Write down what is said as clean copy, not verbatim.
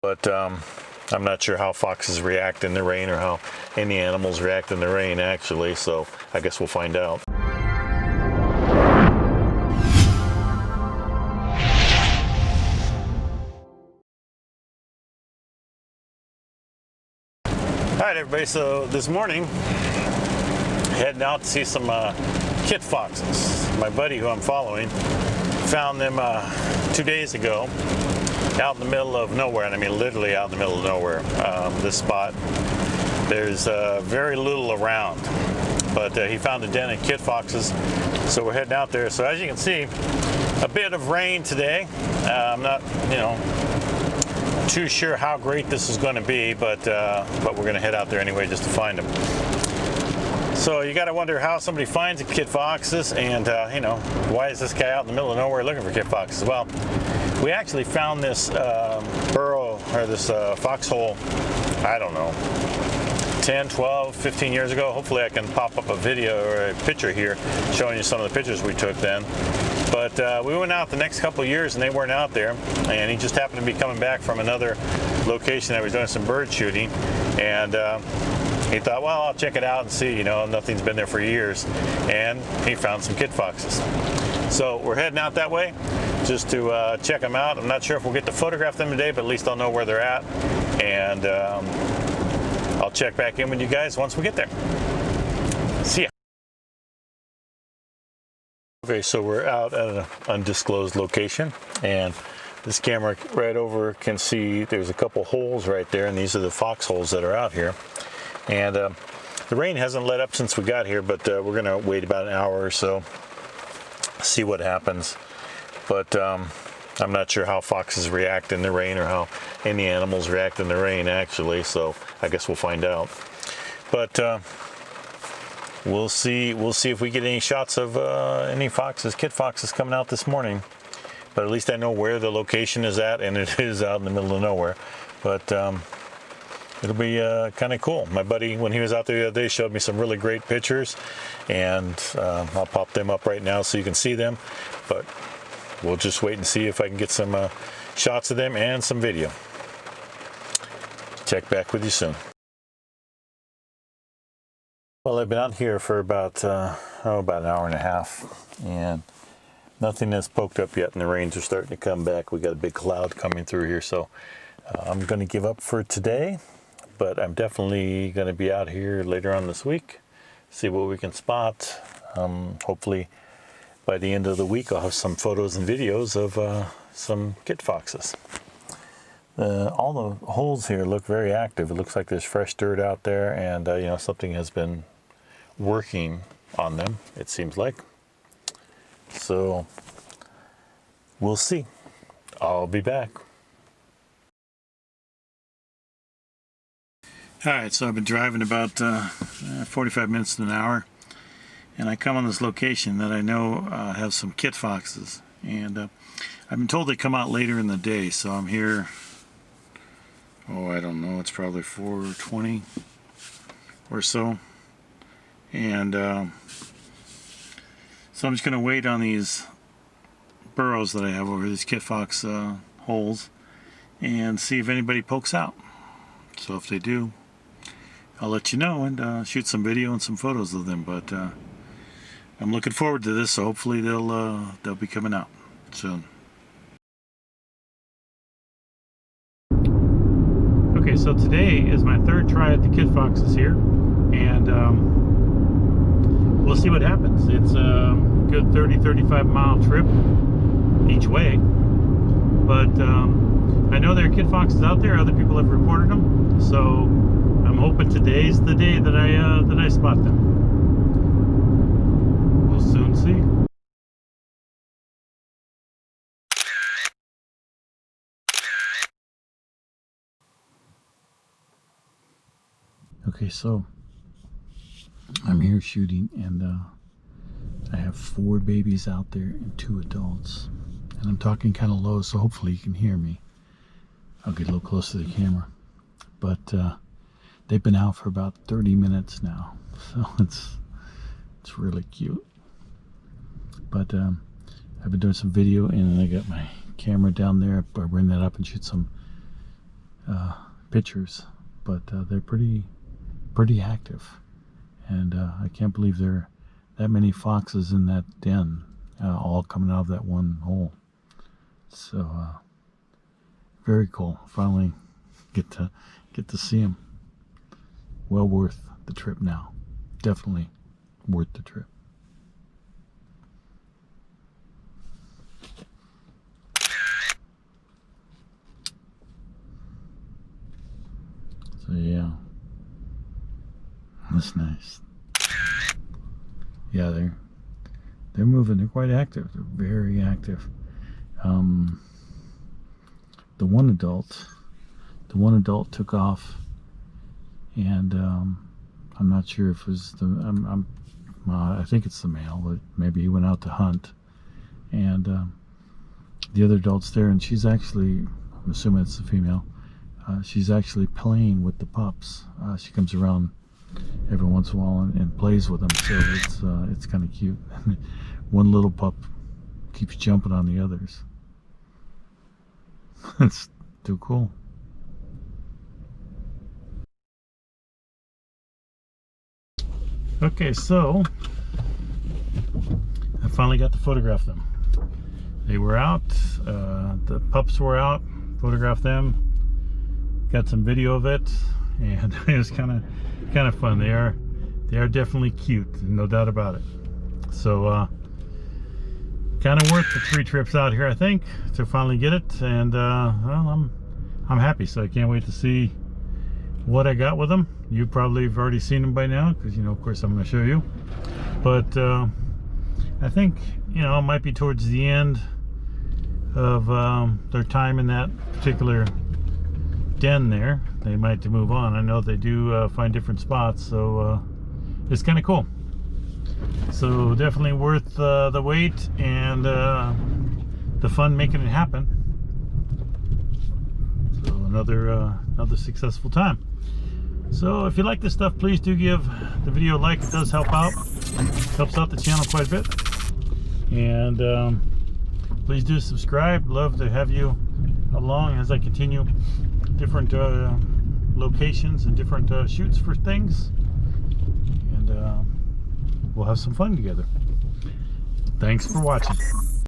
But I'm not sure how foxes react in the rain or how any animals react in the rain actually, so I guess we'll find out. Alright everybody, so this morning heading out to see some kit foxes. My buddy who I'm following found them 2 days ago out in the middle of nowhere, and I mean literally out in the middle of nowhere. This spot, there's very little around, but he found a den of kit foxes, so we're heading out there. So as you can see, a bit of rain today. I'm not, too sure how great this is going to be, but we're going to head out there anyway just to find them. So you got to wonder how somebody finds a kit foxes, and why is this guy out in the middle of nowhere looking for kit foxes? Well, we actually found this burrow, or this foxhole, I don't know, 10, 12, 15 years ago. Hopefully I can pop up a video or a picture here showing you some of the pictures we took then. But we went out the next couple of years and they weren't out there, and he just happened to be coming back from another location that was doing some bird shooting, and he thought, well, I'll check it out and see, nothing's been there for years, and he found some kit foxes. So we're heading out that way just to check them out. I'm not sure if we'll get to photograph them today, but at least I'll know where they're at, and I'll check back in with you guys once we get there. See ya. Okay, so we're out at an undisclosed location, and this camera right over can see there's a couple holes right there, and these are the foxholes that are out here. And the rain hasn't let up since we got here, but we're gonna wait about an hour or so, see what happens. But I'm not sure how foxes react in the rain or how any animals react in the rain actually, so I guess we'll find out. But we'll see if we get any shots of any foxes, kit foxes, coming out this morning. But at least I know where the location is at, and it is out in the middle of nowhere. But it'll be kind of cool. My buddy, when he was out there the other day, showed me some really great pictures, and I'll pop them up right now so you can see them. But we'll just wait and see if I can get some shots of them and some video. Check back with you soon. Well, I've been out here for about an hour and a half, and nothing has poked up yet, and the rains are starting to come back. We got a big cloud coming through here, so I'm going to give up for today, but I'm definitely going to be out here later on this week, see what we can spot. Hopefully by the end of the week I'll have some photos and videos of some kit foxes. All the holes here look very active. It looks like there's fresh dirt out there, and something has been working on them, it seems like. So we'll see. I'll be back. Alright, so I've been driving about 45 minutes to an hour, and I come on this location that I know has some kit foxes, and I've been told they come out later in the day, so I'm here, I don't know, it's probably 4:20 or so, and so I'm just going to wait on these burrows that I have over these kit fox holes and see if anybody pokes out. So if they do, I'll let you know and shoot some video and some photos of them. But I'm looking forward to this, so hopefully they'll be coming out soon. Okay, so today is my third try at the kit foxes here, and we'll see what happens. It's a good 30-35 mile trip each way, but I know there are kit foxes out there. Other people have reported them, so I'm hoping today's the day that I spot them. We'll soon see. Okay, so I'm here shooting, and I have 4 babies out there and 2 adults, and I'm talking kind of low, so hopefully you can hear me. I'll get a little closer to the camera, but they've been out for about 30 minutes now, so it's really cute. But I've been doing some video, and I got my camera down there. I bring that up and shoot some pictures, but they're pretty active, and I can't believe there are that many foxes in that den, all coming out of that one hole. So very cool. Finally get to see them. Well worth the trip now. Definitely worth the trip. So yeah, that's nice. Yeah, they're moving. They're quite active. They're very active. The one adult took off, and I'm not sure if it was the I think it's the male, but maybe he went out to hunt, and the other adult's there, and she's actually, I'm assuming it's the female, she's actually playing with the pups. She comes around every once in a while and plays with them, so it's kind of cute. One little pup keeps jumping on the others. It's too cool. Okay, so I finally got to photograph them. They were out, the pups were out, photographed them, got some video of it, and it was kind of fun. They are definitely cute, no doubt about it. So kind of worth the 3 trips out here, I think, to finally get it. And well, I'm happy, so I can't wait to see what I got with them. You probably have already seen them by now, because of course I'm going to show you. But I think it might be towards the end of their time in that particular den there. They might move on. I know they do find different spots, so it's kind of cool. So definitely worth the wait and the fun making it happen. So another successful time. So if you like this stuff, please do give the video a like. It does help out. Helps out the channel quite a bit. And please do subscribe. Love to have you along as I continue different locations and different shoots for things. And we'll have some fun together. Thanks for watching.